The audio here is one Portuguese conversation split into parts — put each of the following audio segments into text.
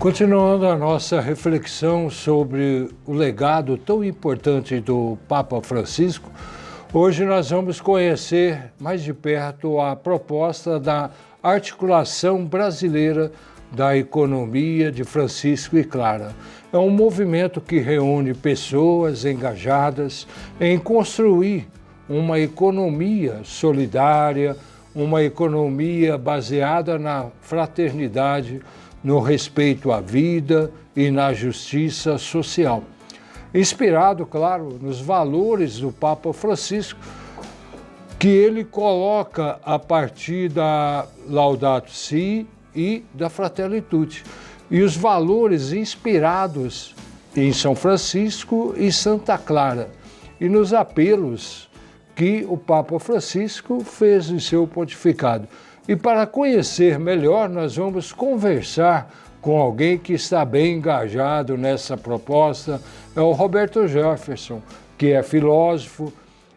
Continuando a nossa reflexão sobre o legado tão importante do Papa Francisco, hoje nós vamos conhecer mais de perto a proposta da Articulação Brasileira da Economia de Francisco e Clara. É um movimento que reúne pessoas engajadas em construir uma economia solidária, uma economia baseada na fraternidade, no respeito à vida e na justiça social. Inspirado, claro, nos valores do Papa Francisco, que ele coloca a partir da Laudato Si e da Fratelli Tutti, e os valores inspirados em São Francisco e Santa Clara, e nos apelos que o Papa Francisco fez em seu pontificado. E para conhecer melhor, nós vamos conversar com alguém que está bem engajado nessa proposta, é o Roberto Jefferson, que é filósofo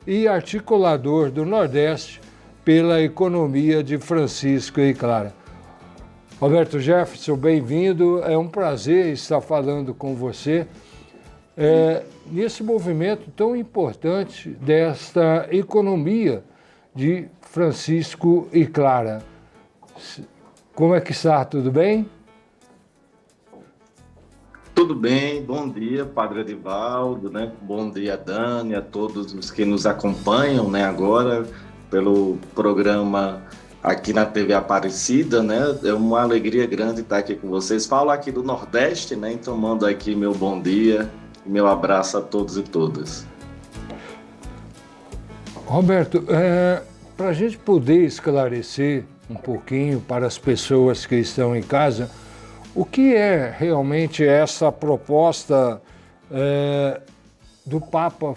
e articulador do Nordeste pela economia de Francisco e Clara. Roberto Jefferson, bem-vindo, é um prazer estar falando com você nesse movimento tão importante desta economia de Francisco e Clara. Como é que está? Tudo bem? Tudo bem, bom dia, Padre Edivaldo, né? Bom dia, Dani, a todos os que nos acompanham, né, agora pelo programa aqui na TV Aparecida, né? É uma alegria grande estar aqui com vocês. Falo aqui do Nordeste, né? Então mando aqui meu bom dia, meu abraço a todos e todas. Roberto, para a gente poder esclarecer um pouquinho para as pessoas que estão em casa, o que é realmente essa proposta do Papa,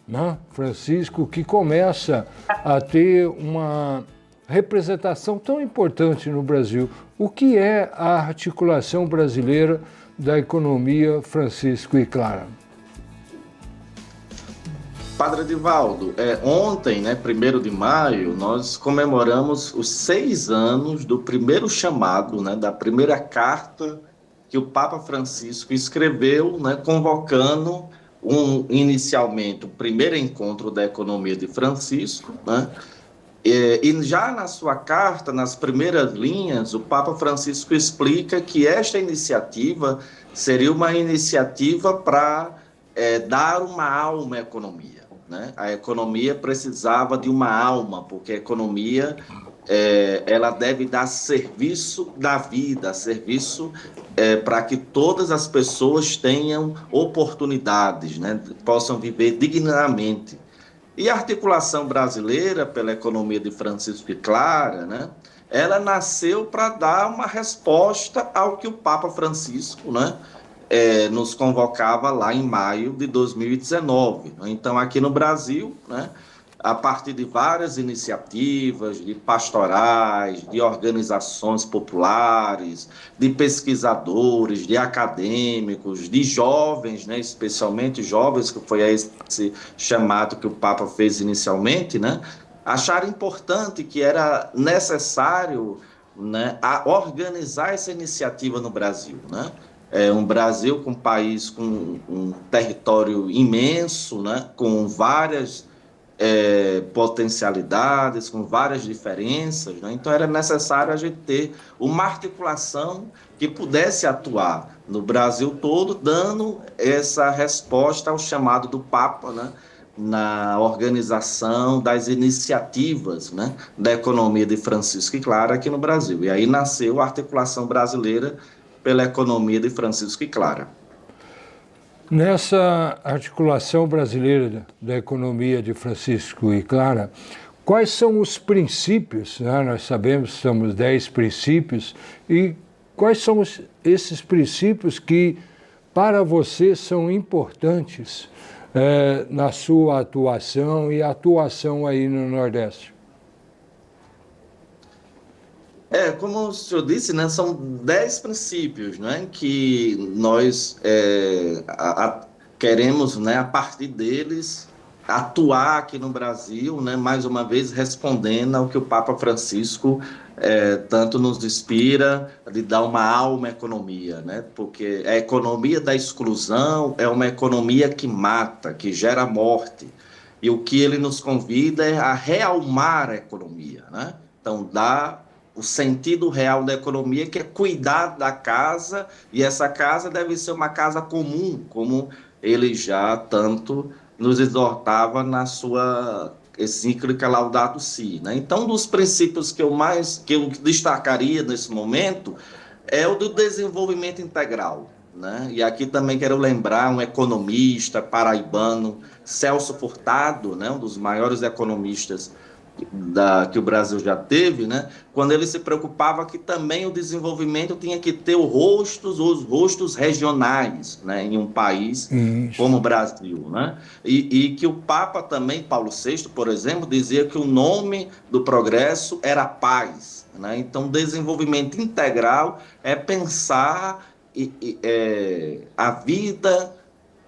né, Francisco, que começa a ter uma representação tão importante no Brasil? O que é a articulação brasileira da economia Francisco e Clara? Padre Edivaldo, ontem, né, 1º de maio, nós comemoramos os 6 anos do primeiro chamado, né, da primeira carta que o Papa Francisco escreveu, né, convocando inicialmente o primeiro encontro da economia de Francisco, né, e já na sua carta, nas primeiras linhas, o Papa Francisco explica que esta iniciativa seria uma iniciativa para dar uma alma à economia. Né? A economia precisava de uma alma, porque a economia ela deve dar serviço da vida, serviço para que todas as pessoas tenham oportunidades, né? Possam viver dignamente. E a articulação brasileira pela economia de Francisco e Clara, né? Ela nasceu para dar uma resposta ao que o Papa Francisco, né, nos convocava lá em maio de 2019. Então, aqui no Brasil, né, a partir de várias iniciativas, de pastorais, de organizações populares, de pesquisadores, de acadêmicos, de jovens, né, especialmente jovens, que foi esse chamado que o Papa fez inicialmente, né, acharam importante que era necessário, né, organizar essa iniciativa no Brasil, né? Um Brasil com um país com um território imenso, né, com várias potencialidades, com várias diferenças, né? Então era necessário a gente ter uma articulação que pudesse atuar no Brasil todo, dando essa resposta ao chamado do Papa, né, na organização das iniciativas, né, da economia de Francisco e Clara aqui no Brasil. E aí nasceu a Articulação Brasileira pela Economia de Francisco e Clara. Nessa articulação brasileira da economia de Francisco e Clara, quais são os princípios, né? Nós sabemos que somos 10 princípios, e quais são esses princípios que para você são importantes na sua atuação e atuação aí no Nordeste? Como o senhor disse, né, são 10 princípios, né, que nós queremos, né, a partir deles, atuar aqui no Brasil, né, mais uma vez respondendo ao que o Papa Francisco tanto nos inspira de dar uma alma à economia, né, porque a economia da exclusão é uma economia que mata, que gera morte, e o que ele nos convida é a realmar a economia, né, então dá o sentido real da economia, que é cuidar da casa, e essa casa deve ser uma casa comum, como ele já tanto nos exortava na sua encíclica Laudato Si, né? Então, um dos princípios que eu destacaria nesse momento é o do desenvolvimento integral, né? E aqui também quero lembrar um economista paraibano, Celso Furtado, né? Um dos maiores economistas que o Brasil já teve, né? Quando ele se preocupava que também o desenvolvimento tinha que ter os rostos regionais, né? Em um país como o Brasil, né? E que o Papa também, Paulo VI, por exemplo, dizia que o nome do progresso era paz, né? Então, desenvolvimento integral é pensar a vida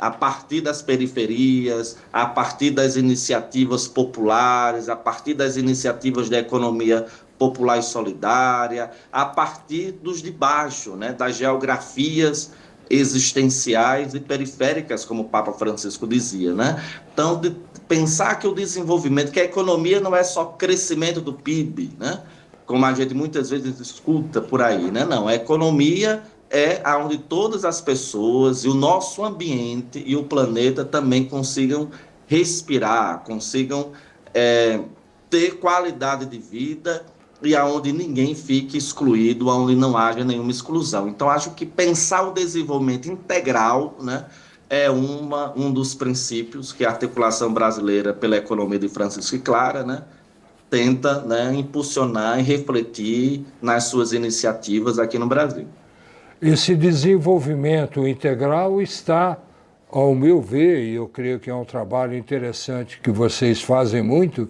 a partir das periferias, a partir das iniciativas populares, a partir das iniciativas da economia popular e solidária, a partir dos de baixo, né, das geografias existenciais e periféricas, como o Papa Francisco dizia, né? Então, de pensar que o desenvolvimento, que a economia não é só crescimento do PIB, né? Como a gente muitas vezes escuta por aí, né? Não, a economia é onde todas as pessoas e o nosso ambiente e o planeta também consigam respirar, consigam ter qualidade de vida e aonde ninguém fique excluído, onde não haja nenhuma exclusão. Então, acho que pensar o desenvolvimento integral, né, é um dos princípios que a Articulação Brasileira pela Economia de Francisco e Clara, né, tenta, né, impulsionar e refletir nas suas iniciativas aqui no Brasil. Esse desenvolvimento integral está, ao meu ver, e eu creio que é um trabalho interessante que vocês fazem muito,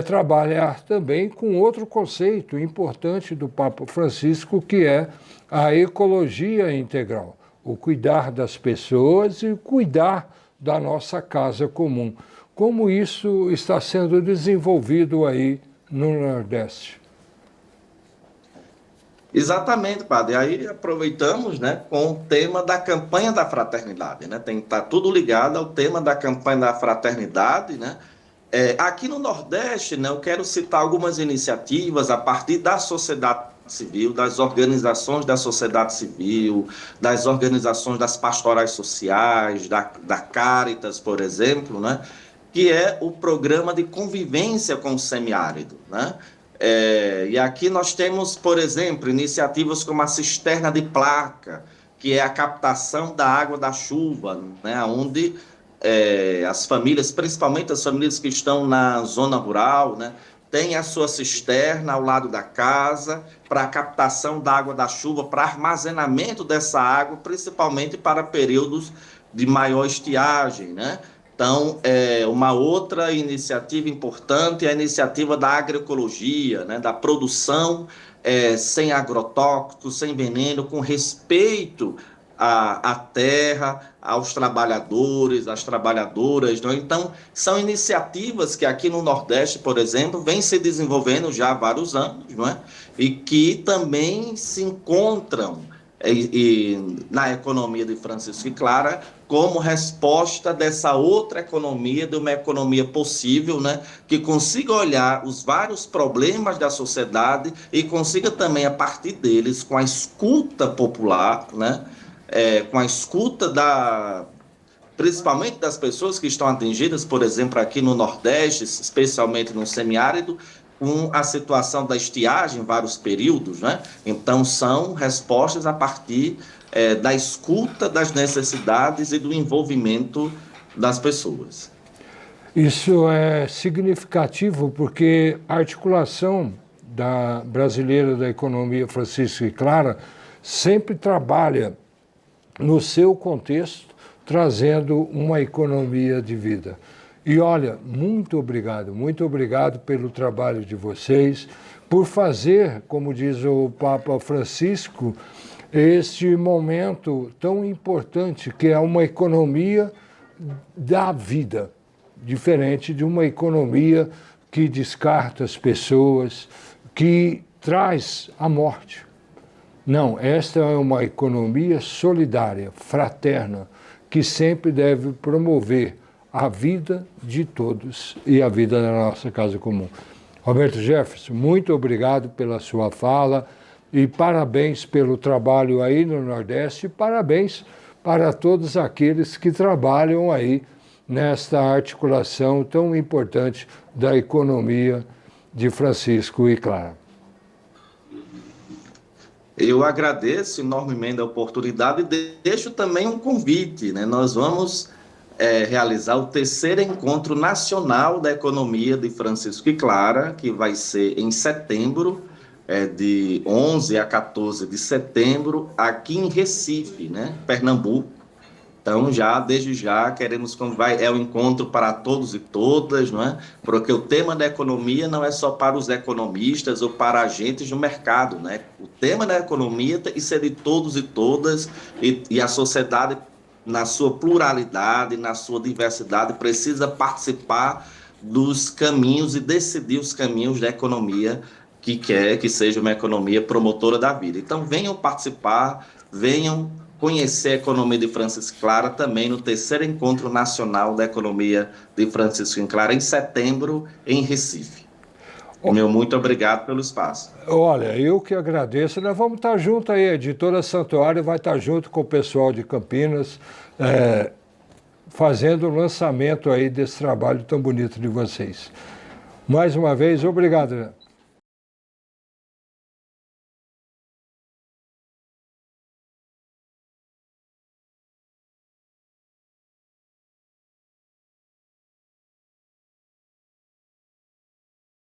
trabalhar também com outro conceito importante do Papa Francisco, que é a ecologia integral, o cuidar das pessoas e cuidar da nossa casa comum. Como isso está sendo desenvolvido aí no Nordeste? Exatamente, padre. E aí aproveitamos, né, com o tema da campanha da fraternidade, né? Tá tudo ligado ao tema da campanha da fraternidade, né? Aqui no Nordeste, né, eu quero citar algumas iniciativas a partir da sociedade civil, das organizações da sociedade civil, das organizações das pastorais sociais, da Caritas, por exemplo, né? Que é o programa de convivência com o semiárido, né? E aqui nós temos, por exemplo, iniciativas como a cisterna de placa, que é a captação da água da chuva, né, onde as famílias, principalmente as famílias que estão na zona rural, né, têm a sua cisterna ao lado da casa para a captação da água da chuva, para armazenamento dessa água, principalmente para períodos de maior estiagem, né? Então, uma outra iniciativa importante é a iniciativa da agroecologia, né, da produção sem agrotóxicos, sem veneno, com respeito à terra, aos trabalhadores, às trabalhadoras. Não? Então, são iniciativas que aqui no Nordeste, por exemplo, vêm se desenvolvendo já há vários anos, não é? E que também se encontram na economia de Francisco e Clara, como resposta dessa outra economia, de uma economia possível, né, que consiga olhar os vários problemas da sociedade e consiga também, a partir deles, com a escuta popular, né, com a escuta principalmente das pessoas que estão atingidas, por exemplo, aqui no Nordeste, especialmente no semiárido, com a situação da estiagem em vários períodos, né? Então, são respostas a partir da escuta das necessidades e do envolvimento das pessoas. Isso é significativo porque a articulação brasileira da economia Francisco e Clara sempre trabalha no seu contexto, trazendo uma economia de vida. E olha, muito obrigado pelo trabalho de vocês, por fazer, como diz o Papa Francisco, este momento tão importante que é uma economia da vida, diferente de uma economia que descarta as pessoas, que traz a morte. Não, esta é uma economia solidária, fraterna, que sempre deve promover a vida de todos e a vida da nossa casa comum. Roberto Jefferson, muito obrigado pela sua fala e parabéns pelo trabalho aí no Nordeste e parabéns para todos aqueles que trabalham aí nesta articulação tão importante da economia de Francisco e Clara. Eu agradeço enormemente a oportunidade e deixo também um convite, né? Nós vamos realizar o terceiro encontro nacional da economia de Francisco e Clara, que vai ser em setembro, de 11 a 14 de setembro, aqui em Recife, né? Pernambuco. Então, desde já, queremos é um encontro para todos e todas, não é? Porque o tema da economia não é só para os economistas ou para agentes do mercado, né? O tema da economia tem que ser de todos e todas, e a sociedade, na sua pluralidade, na sua diversidade, precisa participar dos caminhos e decidir os caminhos da economia que quer que seja uma economia promotora da vida. Então, venham participar, venham conhecer a economia de Francisco e Clara também no terceiro encontro nacional da economia de Francisco e Clara, em setembro, em Recife. Meu muito obrigado pelo espaço. Olha, eu que agradeço. Nós vamos estar junto aí, a editora Santuário vai estar junto com o pessoal de Campinas, fazendo o lançamento aí desse trabalho tão bonito de vocês. Mais uma vez, obrigado.